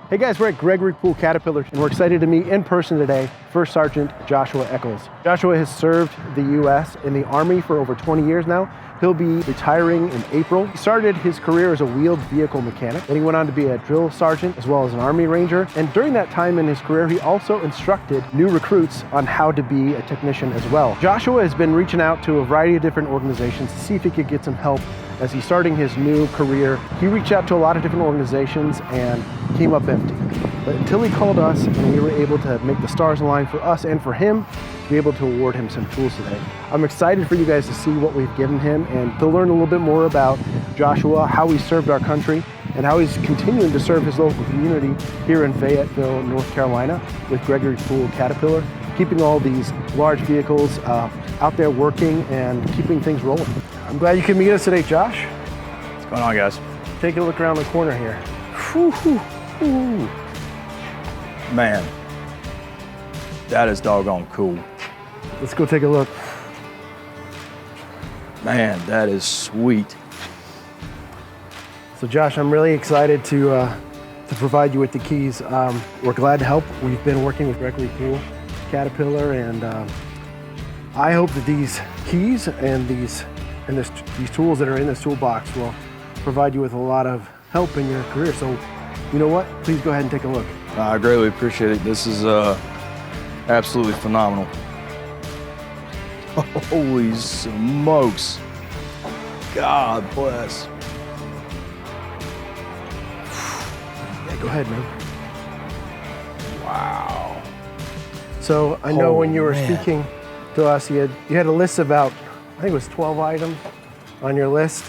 Hey guys, we're at Gregory Poole Caterpillar, and we're excited to meet in person today First Sergeant Joshua Eccles. Joshua has served the U.S. in the Army for over 20 years now. He'll be retiring in April. He started his career as a wheeled vehicle mechanic, then he went on to be a drill sergeant as well as an Army Ranger. And during that time in his career, he also instructed new recruits on how to be a technician as well. Joshua has been reaching out to a variety of different organizations to see if he could get some help as he's starting his new career. He reached out to a lot of different organizations and came up empty. But until he called us and we were able to make the stars align for us and for him, be able to award him some tools today. I'm excited for you guys to see what we've given him and to learn a little bit more about Joshua, how he served our country, and how he's continuing to serve his local community here in Fayetteville, North Carolina with Gregory Poole Caterpillar, keeping all these large vehicles out there working and keeping things rolling. I'm glad you could meet us today, Josh. What's going on, guys? Take a look around the corner here. Whew. Man, that is doggone cool. Let's go take a look. Man, that is sweet. So Josh, I'm really excited to provide you with the keys. We're glad to help. We've been working with Gregory Poole Caterpillar, and I hope that these keys and these tools that are in this toolbox will provide you with a lot of help in your career. So, you know what? Please go ahead and take a look. I greatly appreciate it. This is absolutely phenomenal. Holy smokes. God bless. Yeah, go ahead, man. Wow. So I know when you were speaking to us, you had a list of about, I think it was 12 items on your list.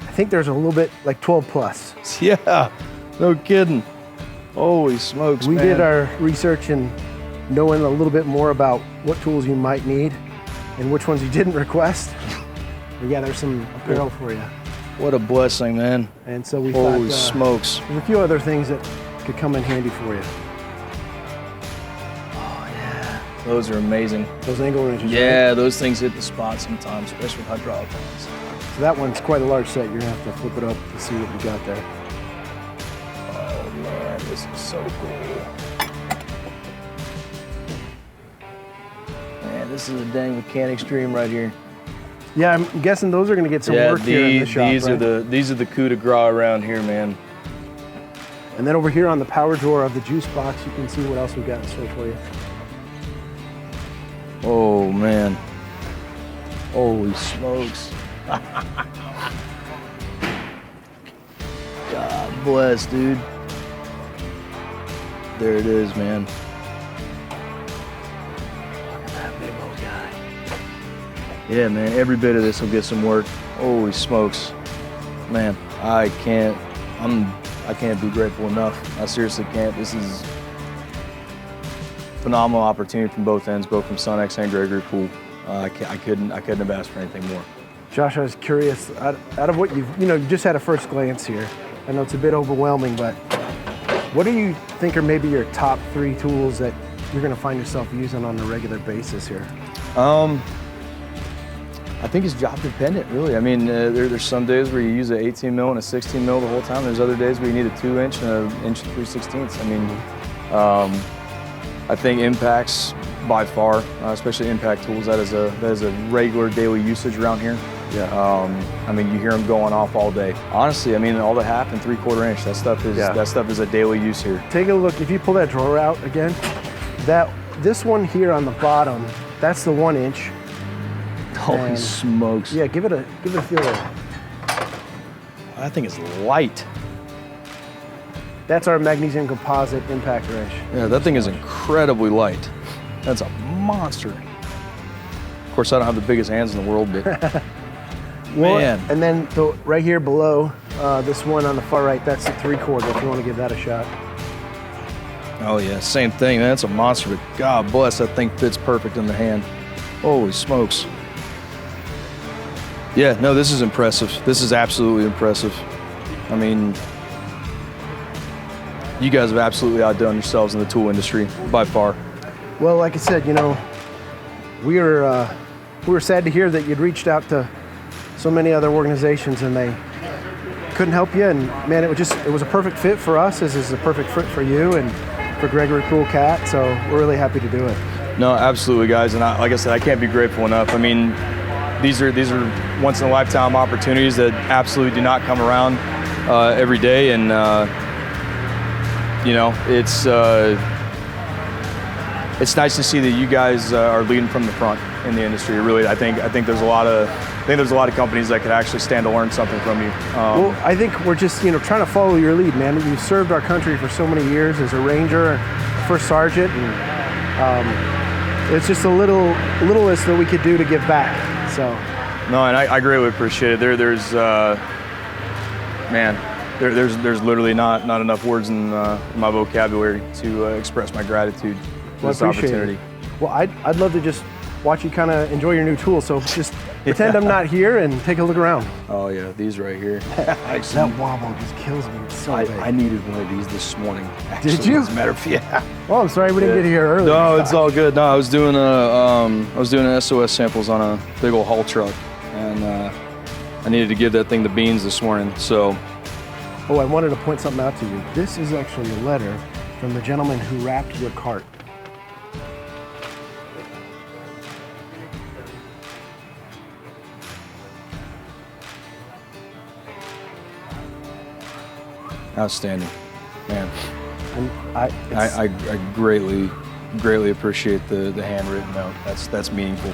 I think there's a little bit like 12 plus. Yeah, no kidding. Holy smokes, We man. did our research and knowing a little bit more about what tools you might need and which ones you didn't request. Yeah, there's some apparel for you. What a blessing, man. And so we Holy thought smokes. there's a few other things that could come in handy for you. Oh, yeah. Those are amazing. Those angle wrenches. Yeah, Right? those things hit the spot sometimes, especially with hydraulic ones. So that one's quite a large set. You're gonna have to flip it up to see what you got there. Oh man, this is so cool. Man, this is a dang mechanic's dream right here. Yeah, I'm guessing those are gonna get some work here in the shop, these right? are the coup de grace around here, man. And then over here on the power drawer of the juice box, you can see what else we've got in store for you. Oh man. Holy smokes. God bless, dude. There it is, man. Look at that big old guy. Yeah, man, every bit of this will get some work. Holy smokes. Man, I can't be grateful enough. I seriously can't. This is phenomenal opportunity from both ends, both from SUNEX and Gregory Poole. I couldn't have asked for anything more. Josh, I was curious, out of what you just had a first glance here. I know it's a bit overwhelming, but what do you think are maybe your top 3 tools that you're gonna find yourself using on a regular basis here? I think it's job dependent, really. I mean, there's some days where you use an 18 mil and a 16 mil the whole time. There's other days where you need a 2-inch and an 1 3/16. I mean, I think impacts by far, especially impact tools, that is a regular daily usage around here. Yeah. I mean, you hear them going off all day. Honestly, I mean, all the 1/2 and 3/4 inch, that stuff is a daily use here. Take a look, if you pull that drawer out again, this one here on the bottom, that's the 1 inch. Holy smokes. Yeah, give it a feel there. That thing is light. That's our magnesium composite impact wrench. Yeah, that thing is incredibly light. That's a monster. Of course, I don't have the biggest hands in the world, but man. And then right here below, this one on the far right, that's the 3/4 if you want to give that a shot. Oh yeah, same thing, man. It's a monster, but God bless, that thing fits perfect in the hand. Holy smokes. Yeah, no, this is impressive. This is absolutely impressive. I mean, you guys have absolutely outdone yourselves in the tool industry, by far. Well, like I said, we were sad to hear that you'd reached out to so many other organizations and they couldn't help you, and man, it was a perfect fit for us, as is a perfect fit for you and for Gregory Cool Cat, so we're really happy to do it. No, absolutely, guys, and like I said, I can't be grateful enough. I mean, these are once in a lifetime opportunities that absolutely do not come around every day, and you know, it's nice to see that you guys are leading from the front in the industry. Really, I think there's a lot of companies that could actually stand to learn something from you. Well, I think we're just trying to follow your lead, man. You've served our country for so many years as a Ranger, first sergeant, and it's just a littlest that we could do to give back. So. No, and I greatly appreciate it. There's literally not enough words in my vocabulary to express my gratitude for this opportunity. Well, I'd love to just watch you kind of enjoy your new tools. So just pretend I'm not here and take a look around. Oh yeah, these right here. That wobble just kills me. It's so big. I needed one of these this morning. Actually, did you? As a matter of yeah. Well, I'm sorry we didn't get here early. No, it's all good. No, I was doing SOS samples on a big old haul truck, and I needed to give that thing the beans this morning. So. Oh, I wanted to point something out to you. This is actually a letter from the gentleman who wrapped your cart. Outstanding, man. And I greatly appreciate the handwritten note. That's meaningful.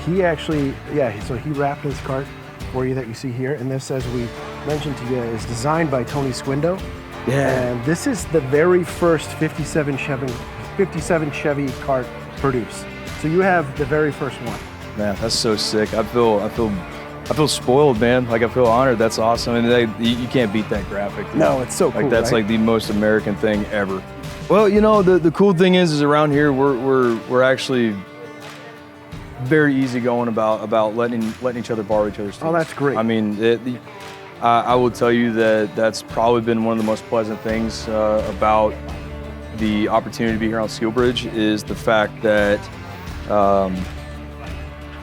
He actually, so he wrapped his cart for you that you see here, and this, as we mentioned to you, is designed by Tony Squindo. Yeah. And this is the very first 57 Chevy cart produced. So you have the very first one. Man, that's so sick. I feel spoiled, man. Like, I feel honored. That's awesome. And you can't beat that graphic. No, it's so cool. Like, that's right? like the most American thing ever. Well, you know, the cool thing is around here we're actually very easygoing about letting each other borrow each other's tools. Oh, that's great. I mean, I will tell you that's probably been one of the most pleasant things about the opportunity to be here on Steel Bridge is the fact that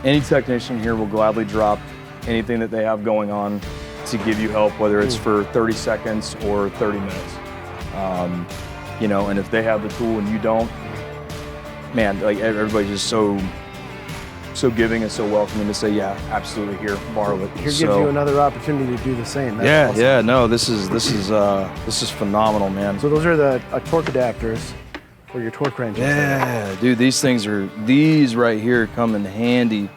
any technician here will gladly drop anything that they have going on to give you help, whether it's for 30 seconds or 30 minutes. You know, and if they have the tool and you don't, man, like everybody's just so giving and so welcoming to say, yeah, absolutely, here, borrow it. Here gives you another opportunity to do the same. That's awesome. No, this is phenomenal, man. So those are the torque adapters for your torque wrenches. Yeah, dude, these right here come in handy.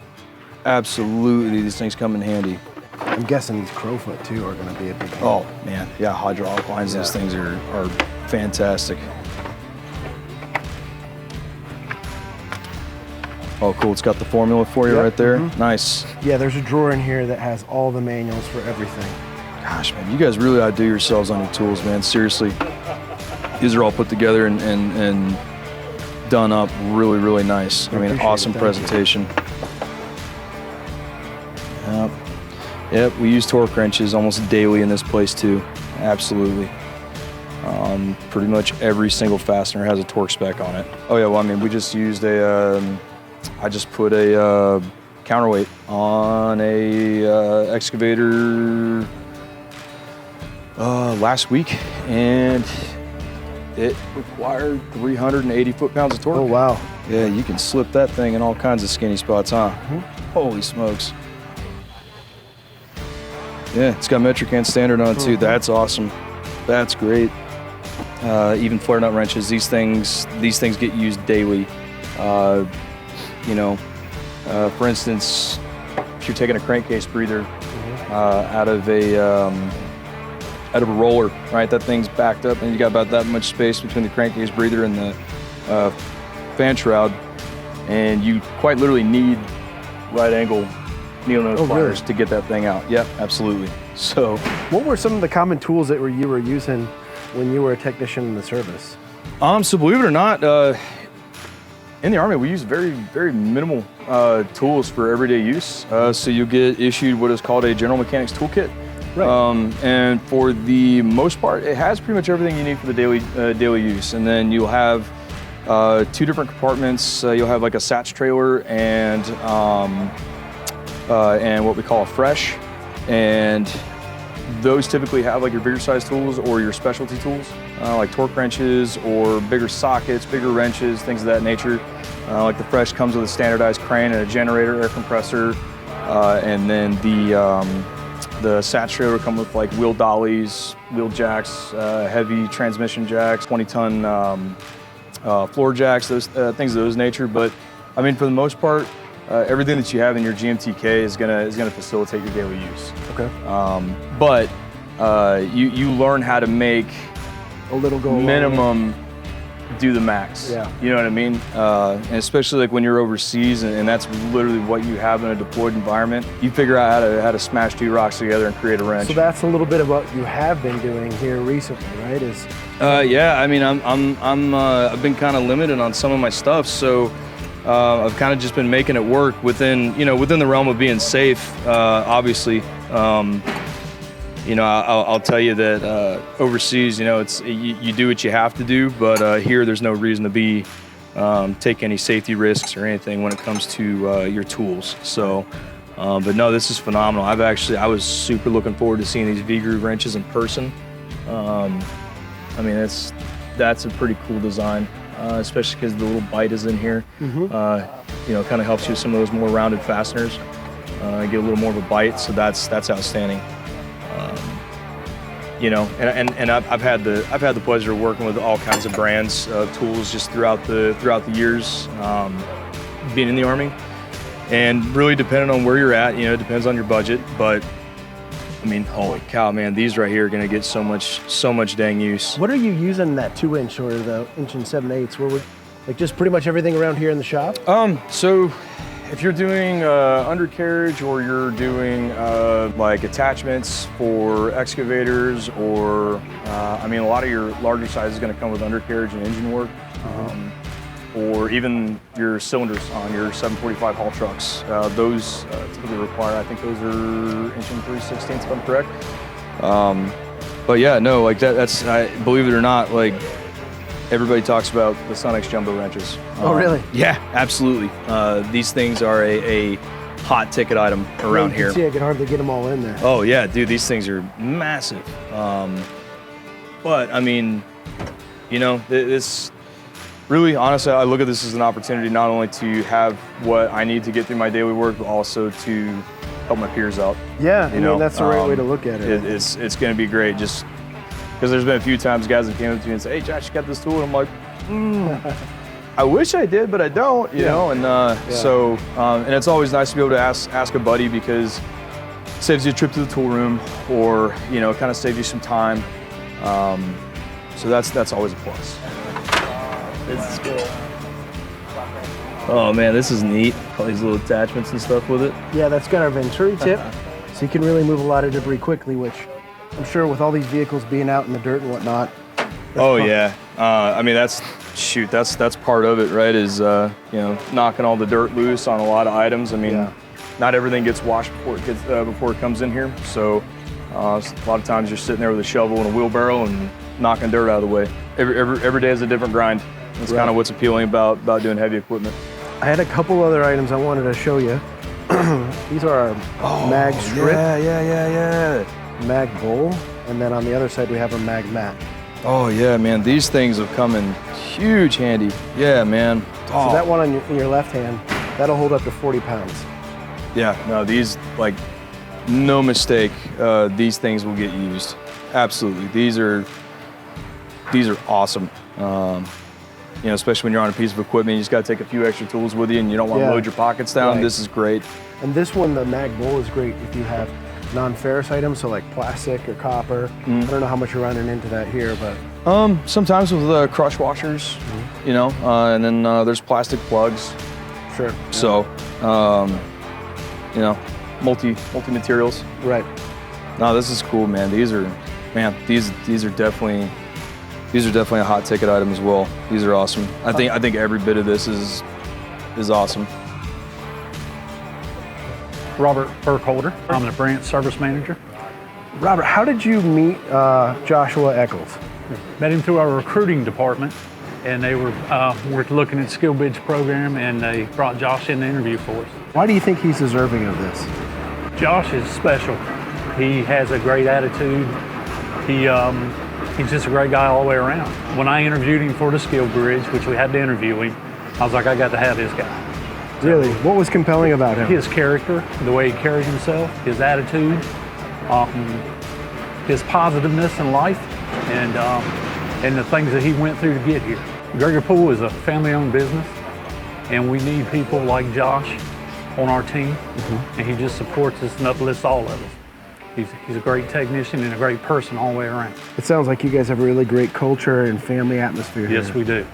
Absolutely, these things come in handy. I'm guessing these Crowfoot too are going to be a big help. Oh man, yeah, hydraulic lines. These things are fantastic. Oh, cool. It's got the formula for you right there. Mm-hmm. Nice. Yeah, there's a drawer in here that has all the manuals for everything. Gosh, man, you guys really outdo yourselves on your tools, man. Seriously. These are all put together and done up really, really nice. I mean, awesome presentation. Yep, we use torque wrenches almost daily in this place too. Absolutely. Pretty much every single fastener has a torque spec on it. Oh yeah, well, I mean, we just used I just put a counterweight on a excavator last week, and it required 380 foot-pounds of torque. Oh, wow. Yeah, you can slip that thing in all kinds of skinny spots, huh? Mm-hmm. Holy smokes. Yeah, it's got metric and standard on it too. That's awesome. That's great. Even flare nut wrenches, these things get used daily. You know, for instance, if you're taking a crankcase breather out of a roller, right? That thing's backed up, and you got about that much space between the crankcase breather and the fan shroud, and you quite literally need right angle needle nose pliers to get that thing out. Yep, absolutely. So, what were some of the common tools that you were using when you were a technician in the service? So believe it or not, in the Army we use very, very minimal tools for everyday use. So you get issued what is called a general mechanics toolkit. Right. And for the most part, it has pretty much everything you need for the daily use. And then you'll have two different compartments. You'll have like a satch trailer and what we call a fresh. And those typically have like your bigger size tools or your specialty tools, like torque wrenches or bigger sockets, bigger wrenches, things of that nature. Like the Fresh comes with a standardized crane and a generator, air compressor, and then the Sat trailer come with like wheel dollies, wheel jacks, heavy transmission jacks, 20-ton floor jacks, those things of those nature. But I mean, for the most part, everything that you have in your GMTK is gonna facilitate your daily use. Okay. But you learn how to make A little go minimum do the max. Yeah. You know what I mean? And especially like when you're overseas and that's literally what you have in a deployed environment. You figure out how to smash two rocks together and create a wrench. So that's a little bit of what you have been doing here recently, right? Yeah, I mean, I've been kind of limited on some of my stuff, so I've kind of just been making it work within the realm of being safe. Obviously, I'll tell you that overseas, it's you do what you have to do, but here there's no reason to take any safety risks or anything when it comes to your tools. So, but no, this is phenomenal. I was super looking forward to seeing these V-groove wrenches in person. I mean, that's a pretty cool design, especially because the little bite is in here. Mm-hmm. Kind of helps you with some of those more rounded fasteners. Get a little more of a bite, so that's outstanding. And I've had the pleasure of working with all kinds of brands of tools just throughout the years, being in the Army, and really depending on where you're at, it depends on your budget, but. I mean, holy cow, man! These right here are gonna get so much dang use. What are you using that 2-inch or the 1 7/8? Where like just pretty much everything around here in the shop? So if you're doing undercarriage or you're doing like attachments for excavators, or I mean, a lot of your larger size is gonna come with undercarriage and engine work. Or even your cylinders on your 745 haul trucks. Those typically require, I think those are 1 3/16 if I'm correct. But yeah, no, like that's, believe it or not, like everybody talks about the SUNEX jumbo wrenches. Oh, really? Yeah, absolutely. These things are a hot ticket item around here. See, I can hardly get them all in there. Oh yeah, dude, these things are massive. But I mean, this. Really, honestly, I look at this as an opportunity not only to have what I need to get through my daily work, but also to help my peers out. Yeah, I mean, that's the right way to look at it. It's going to be great, just because there's been a few times guys have came up to me and said, "Hey, Josh, you got this tool?" And I'm like, I wish I did, but I don't, you know. And so, and it's always nice to be able to ask a buddy, because it saves you a trip to the tool room, or kind of saves you some time. So that's always a plus. This is cool. Oh man, this is neat. All these little attachments and stuff with it. Yeah, that's got our Venturi tip, so you can really move a lot of debris quickly, which I'm sure with all these vehicles being out in the dirt and whatnot. Oh yeah, I mean that's part of it, right? Is knocking all the dirt loose on a lot of items. I mean, not everything gets washed before it comes in here. So a lot of times you're sitting there with a shovel and a wheelbarrow and knocking dirt out of the way. Every day is a different grind. That's kind of what's appealing about doing heavy equipment. I had a couple other items I wanted to show you. These are our mag strip. Yeah. Mag bowl, and then on the other side we have a mag mat. Oh yeah, man, these things have come in huge handy. Yeah, man. So that one in your left hand, that'll hold up to 40 pounds. Yeah, no, these, like, no mistake, these things will get used. Absolutely, these are awesome. Especially when you're on a piece of equipment, you just got to take a few extra tools with you, and you don't want to load your pockets down. Right. This is great. And this one, the mag bowl, is great if you have non-ferrous items, so like plastic or copper. I don't know how much you're running into that here, but sometimes with crush washers, and then there's plastic plugs. Sure. So, multi materials. Right. No, this is cool, man. These are definitely a hot ticket item as well. These are awesome. I think every bit of this is awesome. Robert Burkholder. I'm the branch service manager. Robert, how did you meet Joshua Eccles? Met him through our recruiting department, and they were looking at Skill Bids program, and they brought Josh in to interview for us. Why do you think he's deserving of this? Josh is special. He has a great attitude. He's just a great guy all the way around. When I interviewed him for the skill bridge, which we had to interview him, I was like, I got to have this guy. Really? What was compelling about him? His character, the way he carries himself, his attitude, his positiveness in life, and the things that he went through to get here. Gregory Poole is a family-owned business, and we need people like Josh on our team, and he just supports us and uplifts all of us. He's a great technician and a great person all the way around. It sounds like you guys have a really great culture and family atmosphere here. Yes, we do.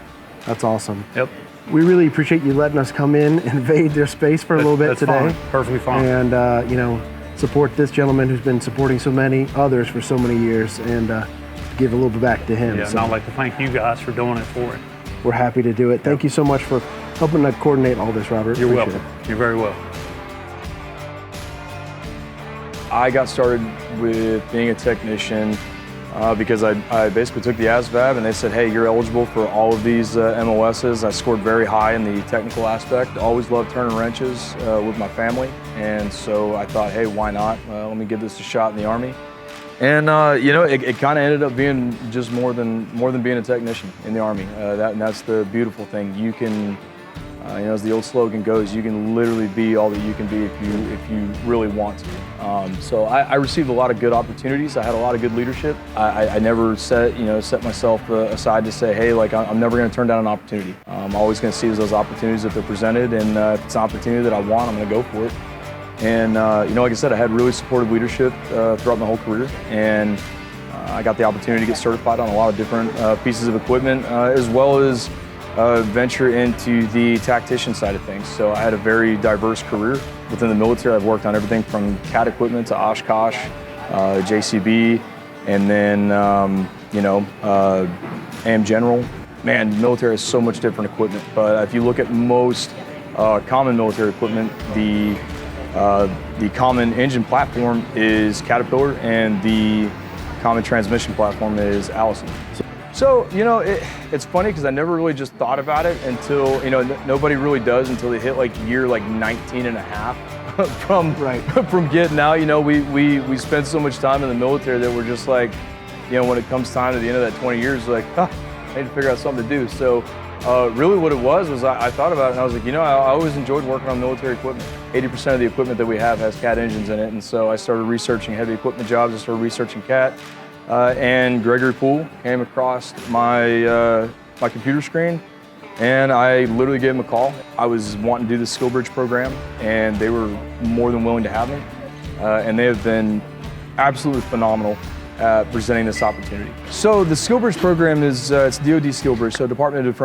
That's awesome. Yep. We really appreciate you letting us come in, invade their space for a little bit That's today. Fine. Perfectly fine. And, support this gentleman who's been supporting so many others for so many years, and give a little bit back to him. Yeah, so and I'd like to thank you guys for doing it for him. we're happy to do it. Thank you so much for helping to coordinate all this, Robert. You're Appreciate welcome. You're very welcome. I got started with being a technician because I basically took the ASVAB and they said, hey, you're eligible for all of these MOSs. I scored very high in the technical aspect. Always loved turning wrenches with my family. And so I thought, hey, why not? Let me give this a shot in the Army. And it kind of ended up being just more than being a technician in the Army. That's the beautiful thing. You can, as the old slogan goes, you can literally be all that you can be if you really want to. So I received a lot of good opportunities. I had a lot of good leadership. I never set myself aside to say, hey, like I'm never going to turn down an opportunity. I'm always going to seize those opportunities if they're presented, and if it's an opportunity that I want, I'm going to go for it. And like I said, I had really supportive leadership throughout my whole career, and I got the opportunity to get certified on a lot of different pieces of equipment, as well as venture into the tactician side of things. So I had a very diverse career within the military. I've worked on everything from CAT equipment to Oshkosh, JCB, and then AM General. Man, the military has so much different equipment, but if you look at most common military equipment, the common engine platform is Caterpillar, and the common transmission platform is Allison. So, it's funny because I never really just thought about it until, nobody really does until they hit like year 19 and a half from getting out. We spend so much time in the military that we're just like, when it comes time to the end of that 20 years, like, I need to figure out something to do. So really what it was I thought about it and I was like, I always enjoyed working on military equipment. 80% of the equipment that we have has CAT engines in it. And so I started researching heavy equipment jobs. I started researching CAT. And Gregory Poole came across my computer screen, and I literally gave him a call. I was wanting to do the Skill Bridge program, and they were more than willing to have me. And they have been absolutely phenomenal at presenting this opportunity. So the Skill Bridge program is it's DoD Skill Bridge, so Department of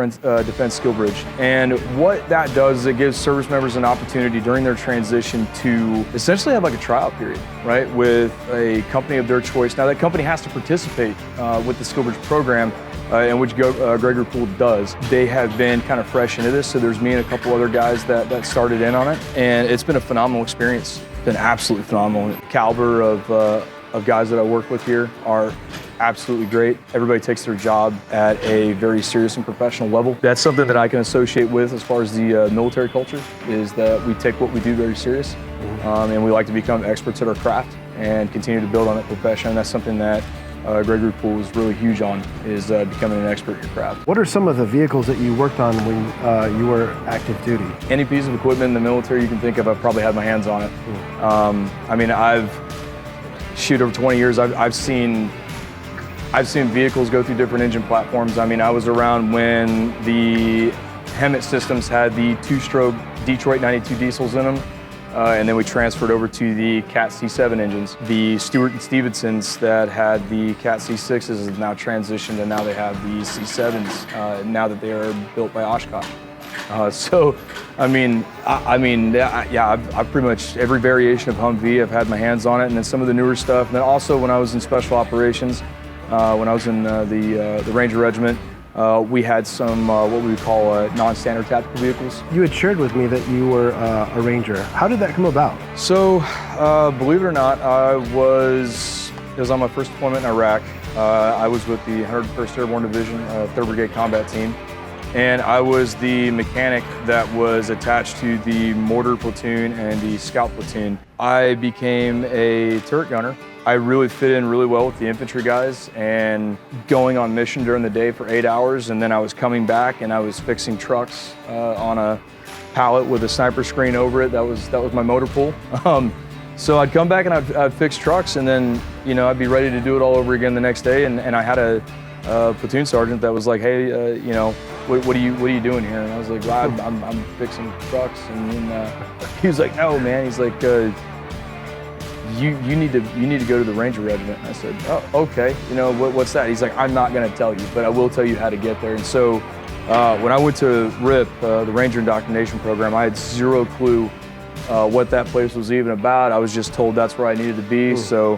Defense Skill Bridge. And what that does is it gives service members an opportunity during their transition to essentially have like a tryout period, right, with a company of their choice. Now that company has to participate with the Skill Bridge program, in which Gregory Poole does. They have been kind of fresh into this, so there's me and a couple other guys that started in on it, and it's been a phenomenal experience. It's been absolutely phenomenal. The caliber of guys that I work with here are absolutely great. Everybody takes their job at a very serious and professional level. That's something that I can associate with as far as the military culture, is that we take what we do very serious, and we like to become experts at our craft and continue to build on that profession. And that's something that Gregory Poole is really huge on, is becoming an expert in your craft. What are some of the vehicles that you worked on when you were active duty? Any piece of equipment in the military you can think of, I've probably had my hands on it. Over 20 years, I've seen vehicles go through different engine platforms. I was around when the Hemet systems had the two-stroke Detroit 92 diesels in them, and then we transferred over to the Cat C7 engines. The Stewart and Stevensons that had the Cat C6s have now transitioned, and now they have the C7s, now that they are built by Oshkosh. I've pretty much every variation of Humvee, I've had my hands on it, and then some of the newer stuff. And then also when I was in special operations, when I was in the Ranger Regiment, we had some what we would call non-standard tactical vehicles. You had shared with me that you were a Ranger. How did that come about? So, believe it or not, it was on my first deployment in Iraq. I was with the 101st Airborne Division, 3rd Brigade Combat Team. and I was the mechanic that was attached to the mortar platoon and the scout platoon. I became a turret gunner. I really fit in really well with the infantry guys, and going on mission during the day for 8 hours, and then I was coming back and I was fixing trucks on a pallet with a sniper screen over it. That was my motor pool. So I'd come back and I'd fix trucks, and then I'd be ready to do it all over again the next day. And I had a platoon sergeant that was like, "Hey, what are you doing here?" And I was like, well, I'm fixing trucks." And then he was like, "No, man." He's like, You need to go to the Ranger Regiment." And I said, "Oh, okay. What's that?" He's like, "I'm not going to tell you, but I will tell you how to get there." And so when I went to RIP, the Ranger Indoctrination Program, I had zero clue what that place was even about. I was just told that's where I needed to be. So,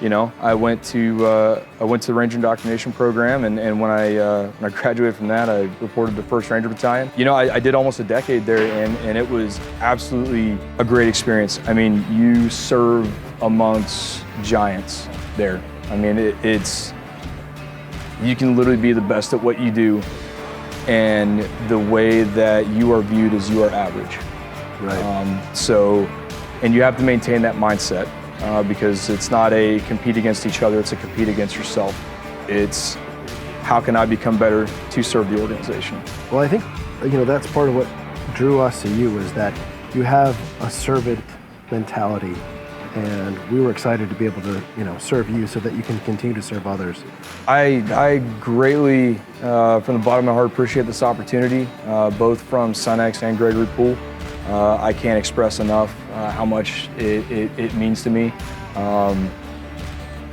I went to the Ranger Indoctrination Program, and when I graduated from that, I reported to 1st Ranger Battalion. I did almost a decade there, and it was absolutely a great experience. I mean, you serve amongst giants there. I mean, you can literally be the best at what you do, and the way that you are viewed is you are average. Right. And you have to maintain that mindset. Because it's not a compete against each other, it's a compete against yourself. It's how can I become better to serve the organization? Well, I think that's part of what drew us to you, is that you have a servant mentality, and we were excited to be able to serve you so that you can continue to serve others. I greatly, from the bottom of my heart, appreciate this opportunity, both from SUNEX and Gregory Poole. I can't express enough how much it means to me.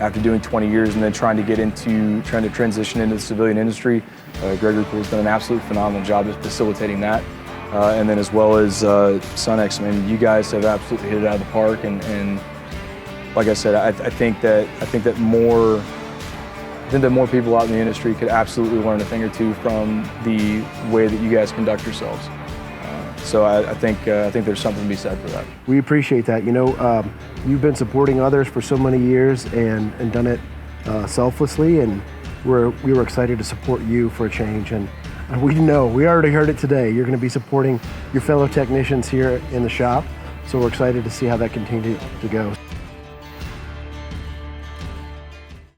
After doing 20 years and then trying to transition into the civilian industry, Gregory Poole's done an absolute phenomenal job of facilitating that. And then as well as SUNEX, I mean, you guys have absolutely hit it out of the park. And like I said, I think that more people out in the industry could absolutely learn a thing or two from the way that you guys conduct yourselves. So I think there's something to be said for that. We appreciate that. You've been supporting others for so many years and done it selflessly, and we were excited to support you for a change. And we already heard it today. You're going to be supporting your fellow technicians here in the shop. So we're excited to see how that continues to go.